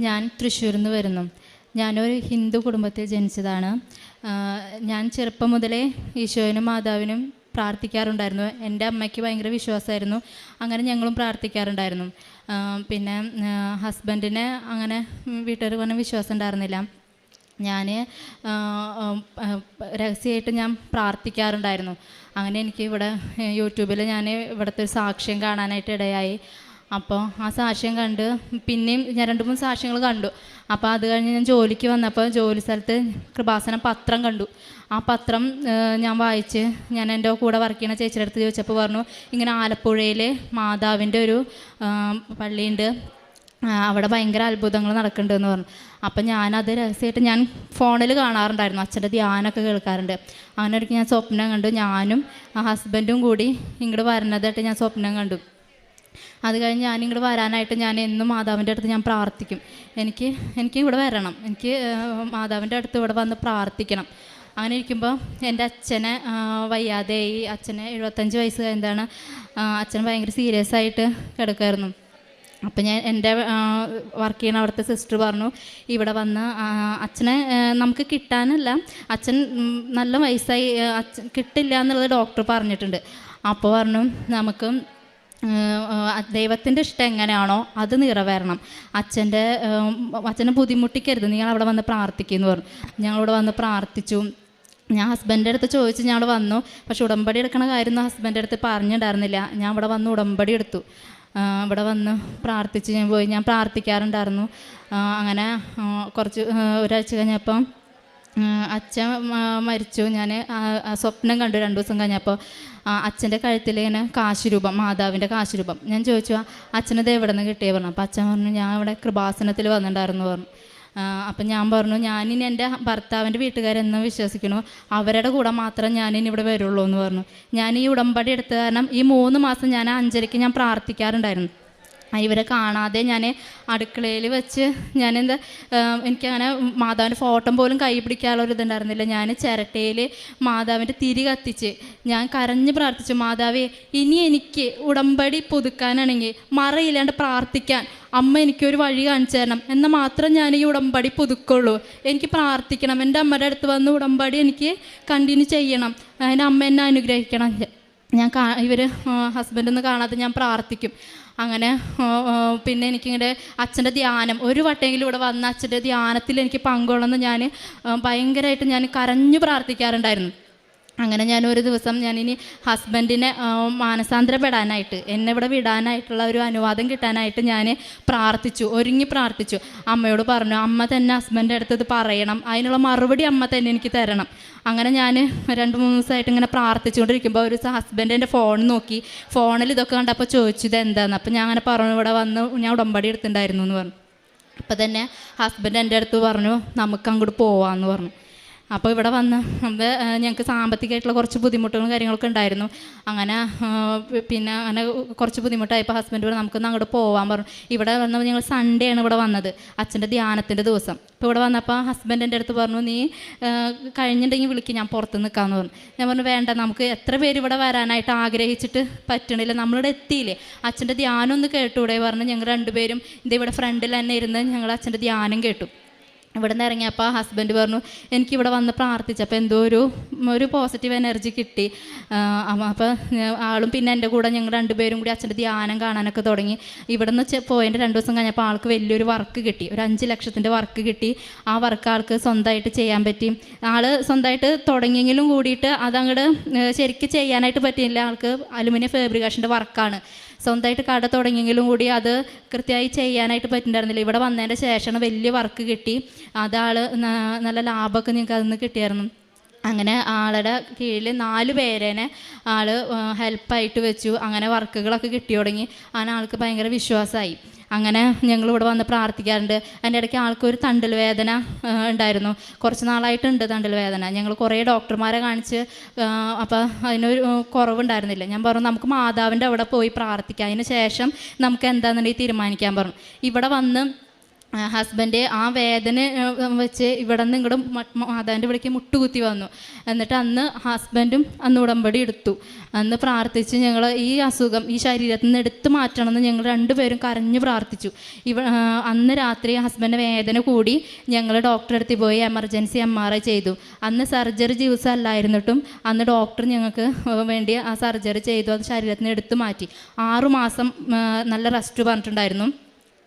ഞാൻ തൃശ്ശൂരിൽ നിന്ന് വരുന്നു. ഞാനൊരു ഹിന്ദു കുടുംബത്തിൽ ജനിച്ചതാണ്. ഞാൻ ചെറുപ്പം മുതലേ ഈശോയിനും മാതാവിനും പ്രാർത്ഥിക്കാറുണ്ടായിരുന്നു. എൻ്റെ അമ്മയ്ക്ക് ഭയങ്കര വിശ്വാസമായിരുന്നു. അങ്ങനെ ഞങ്ങളും പ്രാർത്ഥിക്കാറുണ്ടായിരുന്നു. പിന്നെ ഹസ്ബൻഡിന് അങ്ങനെ വീട്ടുകാർ പറഞ്ഞ വിശ്വാസം ഉണ്ടായിരുന്നില്ല. ഞാൻ രഹസ്യമായിട്ട് ഞാൻ പ്രാർത്ഥിക്കാറുണ്ടായിരുന്നു. അങ്ങനെ എനിക്ക് ഇവിടെ യൂട്യൂബിൽ ഞാൻ ഇവിടുത്തെ ഒരു സാക്ഷ്യം കാണാനായിട്ട് ഇടയായി. അപ്പോൾ ആ സാക്ഷ്യം കണ്ട് പിന്നെയും ഞാൻ 2-3 സാക്ഷ്യങ്ങൾ കണ്ടു. അപ്പോൾ അത് കഴിഞ്ഞ് ഞാൻ ജോലിക്ക് വന്നപ്പോൾ ജോലി സ്ഥലത്ത് കൃപാസനം പത്രം കണ്ടു. ആ പത്രം ഞാൻ വായിച്ച് ഞാൻ എൻ്റെ കൂടെ വർക്ക് ചെയ്യുന്ന ചേച്ചിയുടെ അടുത്ത് ചോദിച്ചപ്പോൾ പറഞ്ഞു, ഇങ്ങനെ ആലപ്പുഴയിൽ മാതാവിൻ്റെ ഒരു പള്ളിയുണ്ട്, അവിടെ ഭയങ്കര അത്ഭുതങ്ങൾ നടക്കുന്നുണ്ടെന്ന് പറഞ്ഞു. അപ്പം ഞാനത് രഹസ്യമായിട്ട് ഞാൻ ഫോണിൽ കാണാറുണ്ടായിരുന്നു. അച്ഛൻ്റെ ധ്യാനമൊക്കെ കേൾക്കാറുണ്ട്. അങ്ങനെ ഒരിക്കൽ ഞാൻ സ്വപ്നം കണ്ടു. ഞാനും ഹസ്ബൻഡും കൂടി ഇങ്ങോട്ട് വരുന്നതായിട്ട് ഞാൻ സ്വപ്നം കണ്ടു. അത് കഴിഞ്ഞ് ഞാനിങ്ങോട്ട് വരാനായിട്ട് ഞാൻ എന്നും മാതാവിൻ്റെ അടുത്ത് ഞാൻ പ്രാർത്ഥിക്കും. എനിക്ക് ഇവിടെ വരണം, എനിക്ക് മാതാവിൻ്റെ അടുത്ത് ഇവിടെ വന്ന് പ്രാർത്ഥിക്കണം. അങ്ങനെ ഇരിക്കുമ്പോൾ എൻ്റെ അച്ഛനെ വയ്യാതെ, ഈ അച്ഛന് 75 വയസ്സ് കഴിഞ്ഞതാണ്. അച്ഛൻ ഭയങ്കര സീരിയസ് ആയിട്ട് കിടക്കുമായിരുന്നു. അപ്പം ഞാൻ എൻ്റെ വർക്ക് ചെയ്യുന്ന അവിടുത്തെ സിസ്റ്റർ പറഞ്ഞു, ഇവിടെ വന്ന് അച്ഛനെ നമുക്ക് കിട്ടാനല്ല, അച്ഛൻ നല്ല വയസ്സായി, അച്ഛൻ കിട്ടില്ല എന്നുള്ളത് ഡോക്ടർ പറഞ്ഞിട്ടുണ്ട്. അപ്പോൾ പറഞ്ഞു, നമുക്ക് ദൈവത്തിൻ്റെ ഇഷ്ടം എങ്ങനെയാണോ അത് നിറവേറണം, അച്ഛനെ ബുദ്ധിമുട്ടിക്കരുത്, നിങ്ങൾ അവിടെ വന്ന് പ്രാർത്ഥിക്കുമെന്ന് പറഞ്ഞു. ഞങ്ങളിവിടെ വന്ന് പ്രാർത്ഥിച്ചു. ഞാൻ ഹസ്ബൻഡിൻ്റെ അടുത്ത് ചോദിച്ച് ഞാൻ അവിടെ വന്നു. പക്ഷെ ഉടമ്പടി എടുക്കണ കാര്യം ഹസ്ബൻഡിൻ്റെ അടുത്ത് പറഞ്ഞിട്ടുണ്ടായിരുന്നില്ല. ഞാൻ ഇവിടെ വന്ന് ഉടമ്പടി എടുത്തു. ഇവിടെ വന്ന് പ്രാർത്ഥിച്ച് ഞാൻ പ്രാർത്ഥിക്കാറുണ്ടായിരുന്നു. അങ്ങനെ ഒരാഴ്ച കഴിഞ്ഞപ്പം അച്ഛൻ മരിച്ചു. ഞാൻ സ്വപ്നം കണ്ടു 2 ദിവസം കഴിഞ്ഞപ്പോൾ. അച്ഛൻ്റെ കഴുത്തിൽ ഇങ്ങനെ കാശുരൂപം, മാതാവിൻ്റെ കാശുരൂപം. ഞാൻ ചോദിച്ചു, അച്ഛനത് എവിടെ നിന്ന് കിട്ടിയേ പറഞ്ഞു. അപ്പോൾ അച്ഛൻ പറഞ്ഞു, ഞാൻ ഇവിടെ കൃപാസനത്തിൽ വന്നിട്ടുണ്ടായിരുന്നു പറഞ്ഞു. അപ്പം ഞാൻ പറഞ്ഞു, ഞാനിനി എൻ്റെ ഭർത്താവിൻ്റെ വീട്ടുകാരെന്നും വിശ്വസിക്കണു, അവരുടെ കൂടെ മാത്രം ഞാനിനി ഇവിടെ വരുള്ളൂ എന്ന് പറഞ്ഞു. ഞാൻ ഈ ഉടമ്പടി എടുത്ത കാരണം ഈ 3 മാസം ഞാൻ 5:30 ഞാൻ പ്രാർത്ഥിക്കാറുണ്ടായിരുന്നു. ഇവരെ കാണാതെ ഞാൻ അടുക്കളയിൽ വെച്ച് എനിക്കങ്ങനെ മാതാവിൻ്റെ ഫോട്ടോ പോലും കൈ പിടിക്കാനുള്ളൊരു ഇതുണ്ടായിരുന്നില്ല. ഞാൻ ചിരട്ടയിൽ മാതാവിൻ്റെ തിരി കത്തിച്ച് ഞാൻ കരഞ്ഞ് പ്രാർത്ഥിച്ചു, മാതാവേ ഇനി എനിക്ക് ഉടമ്പടി പുതുക്കാനാണെങ്കിൽ മറയില്ലാണ്ട് പ്രാർത്ഥിക്കാൻ അമ്മ എനിക്കൊരു വഴി കാണിച്ചു തരണം, എന്നാൽ മാത്രം ഞാൻ ഈ ഉടമ്പടി പുതുക്കുള്ളൂ. എനിക്ക് പ്രാർത്ഥിക്കണം, എൻ്റെ അമ്മയുടെ അടുത്ത് വന്ന് ഉടമ്പടി എനിക്ക് കണ്ടിന്യൂ ചെയ്യണം, എൻ്റെ അമ്മ എന്നെ അനുഗ്രഹിക്കണം. ഞാൻ ഇവർ ഹസ്ബൻഡൊന്നും കാണാതെ ഞാൻ പ്രാർത്ഥിക്കും. അങ്ങനെ പിന്നെ എനിക്കിങ്ങനെ അച്ഛൻ്റെ ധ്യാനം ഒരു വട്ടെങ്കിലും ഇവിടെ വന്ന അച്ഛൻ്റെ ധ്യാനത്തിൽ എനിക്ക് പങ്കുകൊള്ളുന്ന ഞാൻ ഭയങ്കരമായിട്ട് ഞാൻ കരഞ്ഞു പ്രാർത്ഥിക്കാറുണ്ടായിരുന്നു. അങ്ങനെ ഞാൻ ഒരു ദിവസം ഞാനിനി ഹസ്ബൻഡിനെ മാനസാന്തരപ്പെടാനായിട്ട്, എന്നെ ഇവിടെ വിടാനായിട്ടുള്ള ഒരു അനുവാദം കിട്ടാനായിട്ട് ഞാൻ ഒരുങ്ങി പ്രാർത്ഥിച്ചു. അമ്മയോട് പറഞ്ഞു, അമ്മ തന്നെ ഹസ്ബൻഡിൻ്റെ അടുത്ത് ഇത് പറയണം, അതിനുള്ള മറുപടി അമ്മ തന്നെ എനിക്ക് തരണം. അങ്ങനെ ഞാൻ 2-3 ദിവസമായിട്ട് ഇങ്ങനെ പ്രാർത്ഥിച്ചുകൊണ്ടിരിക്കുമ്പോൾ ഒരു ഹസ്ബൻഡ് എൻ്റെ ഫോൺ നോക്കി, ഫോണിൽ ഇതൊക്കെ കണ്ടപ്പോൾ ചോദിച്ചു ഇത് എന്താണെന്ന്. അപ്പോൾ ഞാൻ അങ്ങനെ പറഞ്ഞു, ഇവിടെ വന്ന് ഞാൻ ഉടമ്പടി എടുത്തിട്ടുണ്ടായിരുന്നു എന്ന് പറഞ്ഞു. അപ്പോൾ തന്നെ ഹസ്ബൻഡ് എൻ്റെ അടുത്ത് പറഞ്ഞു, നമുക്ക് അങ്ങോട്ട് പോവാമെന്ന് പറഞ്ഞു. അപ്പോൾ ഇവിടെ വന്ന് ഞങ്ങൾക്ക് സാമ്പത്തികമായിട്ടുള്ള കുറച്ച് ബുദ്ധിമുട്ടുകളും കാര്യങ്ങളൊക്കെ ഉണ്ടായിരുന്നു. അങ്ങനെ അങ്ങനെ കുറച്ച് ബുദ്ധിമുട്ടായപ്പോൾ ഹസ്ബൻഡ് പറഞ്ഞു, നമുക്കൊന്ന് അങ്ങോട്ട് പോകാൻ പറഞ്ഞു. ഇവിടെ വന്നപ്പോൾ ഞങ്ങൾ സൺഡേ ആണ് ഇവിടെ വന്നത്, അച്ഛൻ്റെ ധ്യാനത്തിൻ്റെ ദിവസം. ഇപ്പോൾ ഇവിടെ വന്നപ്പോൾ ഹസ്ബൻഡ് എൻ്റെ അടുത്ത് പറഞ്ഞു, നീ കഴിഞ്ഞിട്ടുണ്ടെങ്കിൽ വിളിക്കും, ഞാൻ പുറത്ത് നിൽക്കാമെന്ന് പറഞ്ഞു. ഞാൻ പറഞ്ഞു, വേണ്ട, നമുക്ക് എത്ര പേര് ഇവിടെ വരാനായിട്ട് ആഗ്രഹിച്ചിട്ട് പറ്റണില്ല, നമ്മളിവിടെ എത്തിയില്ലേ, അച്ഛൻ്റെ ധ്യാനം ഒന്ന് കേട്ടൂടെ പറഞ്ഞു. ഞങ്ങൾ 2 പേരും ഇവിടെ ഫ്രണ്ടിൽ തന്നെ ഇരുന്ന് ഞങ്ങൾ അച്ഛൻ്റെ ധ്യാനം കേട്ടു. ഇവിടെ നിന്ന് ഇറങ്ങിയപ്പോൾ ഹസ്ബൻഡ് പറഞ്ഞു, എനിക്കിവിടെ വന്ന് പ്രാർത്ഥിച്ചപ്പോൾ എന്തോ ഒരു പോസിറ്റീവ് എനർജി കിട്ടി. അപ്പോൾ ആളും പിന്നെ എൻ്റെ കൂടെ ഞങ്ങൾ 2 പേരും കൂടി അച്ഛൻ്റെ ധ്യാനം കാണാനൊക്കെ തുടങ്ങി. ഇവിടെ നിന്ന് പോയതിൻ്റെ 2 ദിവസം കഴിഞ്ഞപ്പോൾ ആൾക്ക് വലിയൊരു വർക്ക് കിട്ടി, ഒരു 5 ലക്ഷത്തിൻ്റെ വർക്ക് കിട്ടി. ആ വർക്ക് ആൾക്ക് സ്വന്തമായിട്ട് ചെയ്യാൻ പറ്റി. ആൾ സ്വന്തമായിട്ട് തുടങ്ങിയെങ്കിലും കൂടിയിട്ട് അതങ്ങോട്ട് ശരിക്കും ചെയ്യാനായിട്ട് പറ്റിയില്ല. ആൾക്ക് അലുമിനിയം ഫാബ്രിക്കേഷൻ്റെ വർക്കാണ്. സ്വന്തമായിട്ട് കട തുടങ്ങിയെങ്കിലും കൂടി അത് കൃത്യമായി ചെയ്യാനായിട്ട് പറ്റുന്നുണ്ടായിരുന്നില്ല. ഇവിടെ വന്നതിൻ്റെ ശേഷം വലിയ വർക്ക് കിട്ടി. അതാൾ നല്ല ലാഭമൊക്കെ നിങ്ങൾക്ക് അതിൽ നിന്ന് കിട്ടിയായിരുന്നു. അങ്ങനെ ആളുടെ കീഴിൽ 4 പേരേനെ ആൾ ഹെൽപ്പായിട്ട് വെച്ചു. അങ്ങനെ വർക്കുകളൊക്കെ കിട്ടി തുടങ്ങി. അങ്ങനെ ആൾക്ക് ഭയങ്കര വിശ്വാസമായി. അങ്ങനെ ഞങ്ങളിവിടെ വന്ന് പ്രാർത്ഥിക്കാറുണ്ട്. അതിൻ്റെ ഇടയ്ക്ക് ആൾക്കൊരു തണ്ടൽ വേദന ഉണ്ടായിരുന്നു, കുറച്ച് നാളായിട്ടുണ്ട് തണ്ടൽ വേദന. ഞങ്ങൾ കുറേ ഡോക്ടർമാരെ കാണിച്ച് അപ്പോൾ അതിനൊരു കുറവുണ്ടായിരുന്നില്ല. ഞാൻ പറഞ്ഞു, നമുക്ക് മാതാവിൻ്റെ അവിടെ പോയി പ്രാർത്ഥിക്കാം, അതിന് ശേഷം നമുക്ക് എന്താണെന്നുണ്ടെങ്കിൽ തീരുമാനിക്കാൻ പറഞ്ഞു. ഇവിടെ വന്ന് ഹസ്ബൻഡ് ആ വേദന വെച്ച് ഇവിടെ നിന്ന് ഇങ്ങോട്ട് മാതാവിൻ്റെ ഇവിടേക്ക് മുട്ടുകുത്തി വന്നു. എന്നിട്ട് അന്ന് ഹസ്ബൻഡും അന്ന് ഉടമ്പടി എടുത്തു. അന്ന് പ്രാർത്ഥിച്ച് ഞങ്ങൾ ഈ അസുഖം ഈ ശരീരത്തിൽ നിന്ന് എടുത്തു മാറ്റണമെന്ന് ഞങ്ങൾ രണ്ടുപേരും കരഞ്ഞു പ്രാർത്ഥിച്ചു. അന്ന് രാത്രി ഹസ്ബൻഡ് വേദന കൂടി ഞങ്ങൾ ഡോക്ടറെ അടുത്ത് പോയി എമർജൻസി MRI ചെയ്തു. അന്ന് സർജറി ദിവസം അല്ലായിരുന്നിട്ടും അന്ന് ഡോക്ടർ ഞങ്ങൾക്ക് വേണ്ടി ആ സർജറി ചെയ്തു. അത് ശരീരത്തിൽ നിന്ന് എടുത്തു മാറ്റി. 6 മാസം നല്ല റെസ്റ്റ് പറഞ്ഞിട്ടുണ്ടായിരുന്നു.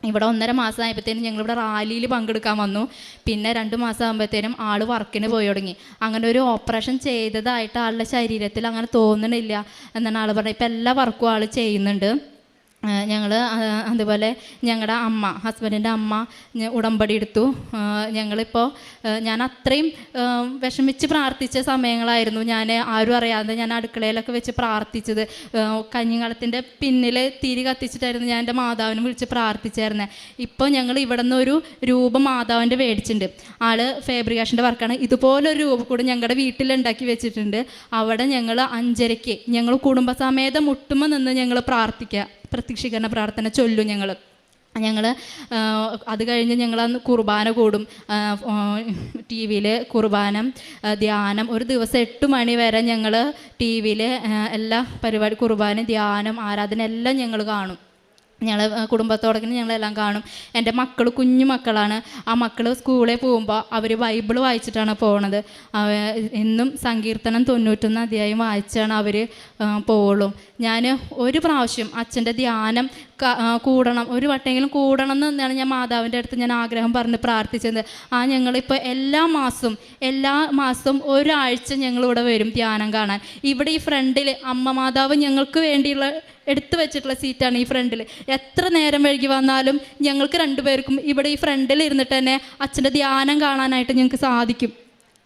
ഇവിടെ 1.5 മാസം ആയപ്പോഴത്തേനും ഞങ്ങളിവിടെ റാലിയിൽ പങ്കെടുക്കാൻ വന്നു. പിന്നെ 2 മാസം ആകുമ്പോഴത്തേനും ആൾ വർക്കിന് പോയി തുടങ്ങി. അങ്ങനെ ഒരു ഓപ്പറേഷൻ ചെയ്തതായിട്ട് ആളുടെ ശരീരത്തിൽ അങ്ങനെ തോന്നണില്ല എന്നാണ് ആൾ പറഞ്ഞത്. ഇപ്പം എല്ലാ വർക്കും ആൾ ചെയ്യുന്നുണ്ട്. ഞങ്ങൾ അതുപോലെ ഞങ്ങളുടെ അമ്മ, ഹസ്ബൻഡിൻ്റെ അമ്മ ഉടമ്പടി എടുത്തു. ഞങ്ങളിപ്പോൾ ഞാൻ അത്രയും വിഷമിച്ച് പ്രാർത്ഥിച്ച സമയങ്ങളായിരുന്നു. ഞാൻ ആരും അറിയാതെ ഞാൻ അടുക്കളയിലൊക്കെ വെച്ച് പ്രാർത്ഥിച്ചത്. കഞ്ഞിങ്ങളത്തിൻ്റെ പിന്നിൽ തിരി കത്തിച്ചിട്ടായിരുന്നു ഞാൻ എൻ്റെ മാതാവിനെ വിളിച്ച് പ്രാർത്ഥിച്ചായിരുന്നത്. ഇപ്പോൾ ഞങ്ങൾ ഇവിടെ നിന്ന് ഒരു രൂപം മാതാവിൻ്റെ മേടിച്ചിട്ടുണ്ട്. ആൾ ഫാബ്രിക്കേഷൻ്റെ വർക്കാണ്. ഇതുപോലൊരു രൂപം കൂടെ ഞങ്ങളുടെ വീട്ടിലുണ്ടാക്കി വെച്ചിട്ടുണ്ട്. അവിടെ ഞങ്ങൾ 5:30 ഞങ്ങൾ കുടുംബസമേതം മുട്ടുമ്പോൾ നിന്ന് ഞങ്ങൾ പ്രാർത്ഥിക്കുക, പ്രത്യക്ഷീകരണ പ്രാർത്ഥന ചൊല്ലും. ഞങ്ങൾ അത് കഴിഞ്ഞ് ഞങ്ങൾ അന്ന് കുർബാന കൂടും. TV കുർബാന, ധ്യാനം. ഒരു ദിവസം 8 മണി വരെ ഞങ്ങൾ TV എല്ലാ പരിപാടി, കുർബാന, ധ്യാനം, ആരാധന എല്ലാം ഞങ്ങൾ കാണും. ഞങ്ങൾ കുടുംബത്തോടൊക്കെ ഞങ്ങളെല്ലാം കാണും. എൻ്റെ മക്കൾ കുഞ്ഞു മക്കളാണ്. ആ മക്കൾ സ്കൂളിൽ പോകുമ്പോൾ അവർ ബൈബിൾ വായിച്ചിട്ടാണ് പോണത്. എന്നും സങ്കീർത്തനം 91 അധ്യായം വായിച്ചാണ് അവർ പോവുള്ളൂ. ഞാൻ ഒരു പ്രാവശ്യം അച്ഛൻ്റെ ധ്യാനം കൂടണം, ഒരു വട്ടെങ്കിലും കൂടണം എന്നാണ് ഞാൻ മാതാവിൻ്റെ അടുത്ത് ഞാൻ ആഗ്രഹം പറഞ്ഞ് പ്രാർത്ഥിച്ചത്. ഞങ്ങളിപ്പോൾ എല്ലാ മാസവും ഒരാഴ്ച ഞങ്ങളിവിടെ വരും ധ്യാനം കാണാൻ. ഇവിടെ ഈ ഫ്രണ്ടിൽ അമ്മ മാതാവ് ഞങ്ങൾക്ക് വേണ്ടിയുള്ള എടുത്തു വെച്ചിട്ടുള്ള സീറ്റാണ് ഈ ഫ്രണ്ടിൽ. എത്ര നേരം വൈകി വന്നാലും ഞങ്ങൾക്ക് 2 പേർക്കും ഇവിടെ ഈ ഫ്രണ്ടിൽ ഇരുന്നിട്ട് തന്നെ അച്ഛൻ്റെ ധ്യാനം കാണാനായിട്ട് ഞങ്ങൾക്ക് സാധിക്കും.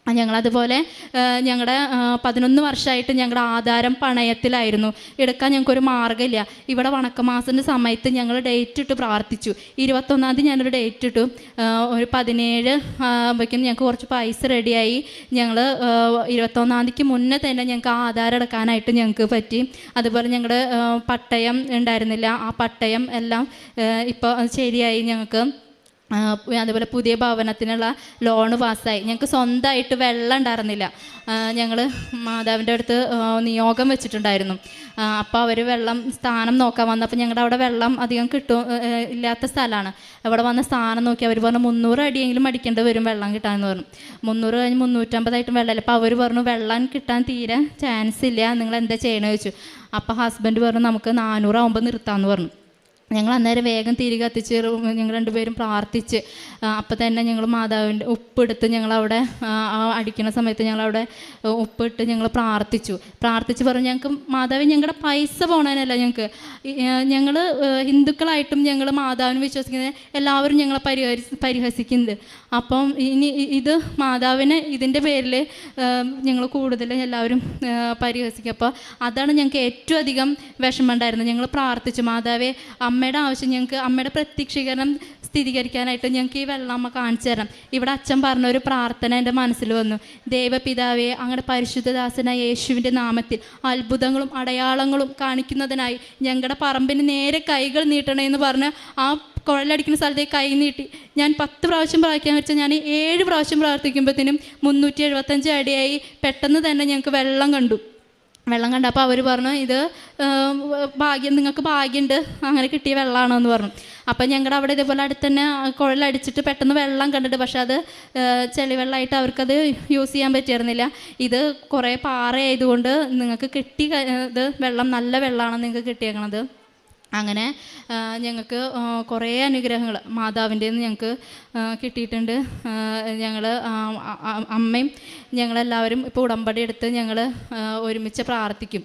ഞങ്ങളതുപോലെ ഞങ്ങളുടെ 11 വർഷമായിട്ട് ഞങ്ങളുടെ ആധാരം പണയത്തിലായിരുന്നു. എടുക്കാൻ ഞങ്ങൾക്കൊരു മാർഗ്ഗമില്ല. ഇവിടെ വണക്കമാസത്തിൻ്റെ സമയത്ത് ഞങ്ങൾ ഡേറ്റ് ഇട്ട് പ്രാർത്ഥിച്ചു. 21-ാം തീയതി ഞാനൊരു ഡേറ്റ് ഇട്ടു. ഒരു 17 ആകുമ്പോഴേക്കും ഞങ്ങൾക്ക് കുറച്ച് പൈസ റെഡിയായി. ഞങ്ങൾ 21-ാം തീയതിക്ക് മുന്നേ തന്നെ ഞങ്ങൾക്ക് ആധാരം എടുക്കാനായിട്ട് ഞങ്ങൾക്ക് പറ്റി. അതുപോലെ ഞങ്ങളുടെ പട്ടയം ഉണ്ടായിരുന്നില്ല, ആ പട്ടയം എല്ലാം ഇപ്പോൾ ശരിയായി ഞങ്ങൾക്ക്. അതുപോലെ പുതിയ ഭവനത്തിനുള്ള ലോണ് പാസ്സായി. ഞങ്ങൾക്ക് സ്വന്തമായിട്ട് വെള്ളം ഉണ്ടായിരുന്നില്ല. ഞങ്ങൾ മാതാവിൻ്റെ അടുത്ത് നിയോഗം വെച്ചിട്ടുണ്ടായിരുന്നു. അപ്പോൾ അവർ വെള്ളം സ്ഥാനം നോക്കാൻ വന്നപ്പോൾ ഞങ്ങളുടെ അവിടെ വെള്ളം അധികം ഇല്ലാത്ത സ്ഥലമാണ്. അവിടെ വന്ന സ്ഥാനം നോക്കി അവർ പറഞ്ഞു 300 അടിയെങ്കിലും അടിക്കേണ്ടി വരും വെള്ളം കിട്ടാമെന്ന് പറഞ്ഞു. 300 കഴിഞ്ഞ് 350 വെള്ളമില്ല. അപ്പോൾ അവർ പറഞ്ഞു വെള്ളം കിട്ടാൻ തീരെ ചാൻസ് ഇല്ല, നിങ്ങൾ എന്താ ചെയ്യണമെന്ന് ചോദിച്ചു. അപ്പോൾ ഹസ്ബൻഡ് പറഞ്ഞു നമുക്ക് 400 ആകുമ്പോൾ നിർത്താമെന്ന് പറഞ്ഞു. ഞങ്ങൾ അന്നേരം വേഗം തിരി കത്തിച്ച് ഞങ്ങൾ 2 പേരും പ്രാർത്ഥിച്ച് അപ്പം തന്നെ ഞങ്ങൾ മാതാവിൻ്റെ ഉപ്പെടുത്ത് ഞങ്ങളവിടെ അടിക്കുന്ന സമയത്ത് ഞങ്ങളവിടെ ഉപ്പിട്ട് ഞങ്ങൾ പ്രാർത്ഥിച്ച് പറഞ്ഞു ഞങ്ങൾക്ക് മാതാവ് ഞങ്ങളുടെ പൈസ പോണതിനല്ല, ഞങ്ങൾ ഹിന്ദുക്കളായിട്ടും ഞങ്ങൾ മാതാവിനെ വിശ്വസിക്കുന്നത് എല്ലാവരും ഞങ്ങളെ പരിഹസിക്കുന്നത്. അപ്പം ഇനി ഇത് മാതാവിനെ ഇതിൻ്റെ പേരിൽ ഞങ്ങൾ കൂടുതൽ എല്ലാവരും പരിഹസിക്കും. അപ്പോൾ അതാണ് ഞങ്ങൾക്ക് ഏറ്റവും അധികം വിഷമമുണ്ടായിരുന്നത്. ഞങ്ങൾ പ്രാർത്ഥിച്ചു, മാതാവേ അമ്മയുടെ ആവശ്യം ഞങ്ങൾക്ക്, അമ്മയുടെ പ്രത്യക്ഷീകരണം സ്ഥിരീകരിക്കാനായിട്ട് ഞങ്ങൾക്ക് ഈ വെള്ളം അമ്മ കാണിച്ചു തരണം. ഇവിടെ അച്ഛൻ പറഞ്ഞൊരു പ്രാർത്ഥന എൻ്റെ മനസ്സിൽ വന്നു. ദൈവപിതാവേ അങ്ങയുടെ പരിശുദ്ധദാസനായ യേശുവിൻ്റെ നാമത്തിൽ അത്ഭുതങ്ങളും അടയാളങ്ങളും കാണിക്കുന്നതിനായി ഞങ്ങളുടെ പറമ്പിന് നേരെ കൈകൾ നീട്ടണമെന്ന് പറഞ്ഞ് ആ കുഴലടിക്കുന്ന സ്ഥലത്തേക്ക് കൈ നീട്ടി. ഞാൻ 10 പ്രാവശ്യം പ്രാർത്ഥിക്കാൻ വെച്ചാൽ ഞാൻ 7 പ്രാവശ്യം പ്രാർത്ഥിക്കുമ്പോഴത്തേനും 375 അടിയായി. പെട്ടെന്ന് തന്നെ ഞങ്ങൾക്ക് വെള്ളം കണ്ടപ്പോൾ അവർ പറഞ്ഞു ഇത് ഭാഗ്യം, നിങ്ങൾക്ക് ഭാഗ്യമുണ്ട്, അങ്ങനെ കിട്ടിയ വെള്ളമാണോ എന്ന് പറഞ്ഞു. അപ്പം ഞങ്ങളുടെ അവിടെ ഇതേപോലെ അടുത്ത് തന്നെ കുഴലടിച്ചിട്ട് പെട്ടെന്ന് വെള്ളം കണ്ടിട്ട്, പക്ഷെ അത് ചെളിവെള്ളമായിട്ട് അവർക്കത് യൂസ് ചെയ്യാൻ പറ്റിയിരുന്നില്ല. ഇത് കുറേ പാറയായതുകൊണ്ട് നിങ്ങൾക്ക് ഇത് വെള്ളം നല്ല വെള്ളമാണ് നിങ്ങൾക്ക് കിട്ടിയേക്കണത്. അങ്ങനെ ഞങ്ങൾക്ക് കുറേ അനുഗ്രഹങ്ങൾ മാതാവിൻ്റെ നിന്ന് ഞങ്ങൾക്ക് കിട്ടിയിട്ടുണ്ട്. ഞങ്ങൾ അമ്മയും ഞങ്ങളെല്ലാവരും ഇപ്പോൾ ഉടമ്പടി എടുത്ത് ഞങ്ങൾ ഒരുമിച്ച് പ്രാർത്ഥിക്കും.